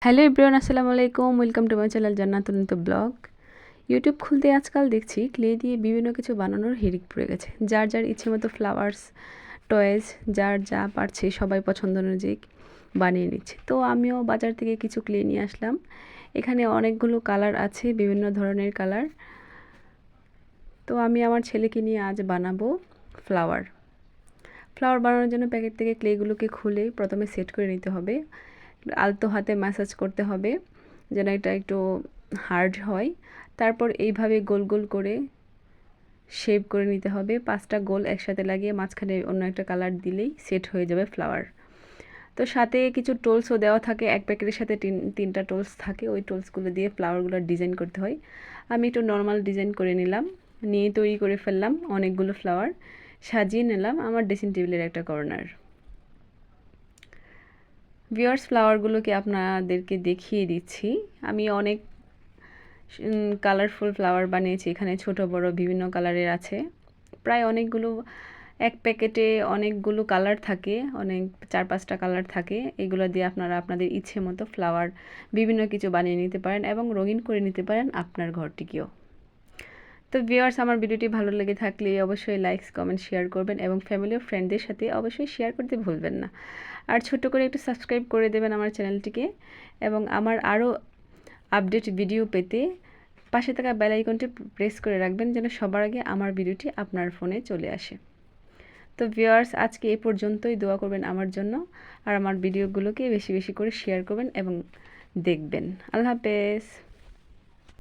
Hello everyone, আসসালামু আলাইকুম। Welcome to my channel জান্নাতুন নিত্য ব্লগ। ইউটিউব খুলতে আজকাল দেখছি ক্লে দিয়ে বিভিন্ন কিছু বানানোর হিড়িক পড়ে গেছে। যার যার ইচ্ছে মতো ফ্লাওয়ার্স, টয়েস, যার যা পারছে সবাই পছন্দ অনুযায়ী বানিয়ে নিচ্ছে। তো আমিও বাজার থেকে কিছু ক্লে নিয়ে আসলাম। এখানে অনেকগুলো কালার আছে, বিভিন্ন ধরনের কালার। তো আমি আমার ছেলেকে নিয়ে আজ বানাবো ফ্লাওয়ার। ফ্লাওয়ার বানানোর জন্য প্যাকেট থেকে ক্লেগুলোকে খুলে প্রথমে সেট করে নিতে হবে। আলতো হাতে ম্যাসাজ করতে হবে যেন এটা একটু হার্ড হয়। তারপর এইভাবে গোল গোল করে শেপ করে নিতে হবে। 5টা গোল একসাথে লাগিয়ে মাঝখানে অন্য একটা কালার দিলেই সেট হয়ে যাবে ফ্লাওয়ার। তো সাথে কিছু টোলসও দেওয়া থাকে, এক প্যাকেটের সাথে তিনটা টোলস থাকে। ওই টোলসগুলো দিয়ে ফ্লাওয়ারগুলো ডিজাইন করতে হয়। আমি একটু নর্মাল ডিজাইন করে নিলাম, নিয়ে তৈরি করে ফেললাম অনেকগুলো ফ্লাওয়ার, সাজিয়ে নিলাম আমার ড্রেসিং টেবিলের একটা কর্নার। ভিউয়ার্স, ফ্লাওয়ারগুলোকে আপনাদেরকে দেখিয়ে দিচ্ছি। আমি অনেক কালারফুল ফ্লাওয়ার বানিয়েছি। এখানে ছোট বড় বিভিন্ন কালারের আছে। প্রায় অনেকগুলো, এক প্যাকেটে অনেকগুলো কালার থাকে, অনেক 4-5টা কালার থাকে। এগুলো দিয়ে আপনারা আপনাদের ইচ্ছে মতো ফ্লাওয়ার বিভিন্ন কিছু বানিয়ে নিতে পারেন এবং রঙিন করে নিতে পারেন আপনার ঘরটিকেও। তো ভিউয়ার্স, আমার ভিডিওটি ভালো লেগে থাকলে অবশ্যই লাইক, কমেন্ট, শেয়ার করবেন এবং ফ্যামিলি ও ফ্রেন্ডদের সাথে অবশ্যই শেয়ার করতে ভুলবেন না। আর ছোট্ট করে একটু সাবস্ক্রাইব করে দেবেন আমার চ্যানেলটিকে, এবং আমার আরও আপডেট ভিডিও পেতে পাশে থাকা বেল আইকনটি প্রেস করে রাখবেন যেন সবার আগে আমার ভিডিওটি আপনার ফোনে চলে আসে। তো ভিউয়ার্স, আজকে এই পর্যন্তই। দোয়া করবেন আমার জন্য আর আমার ভিডিওগুলোকে বেশি বেশি করে শেয়ার করবেন এবং দেখবেন। আল্লাহ হাফেজ।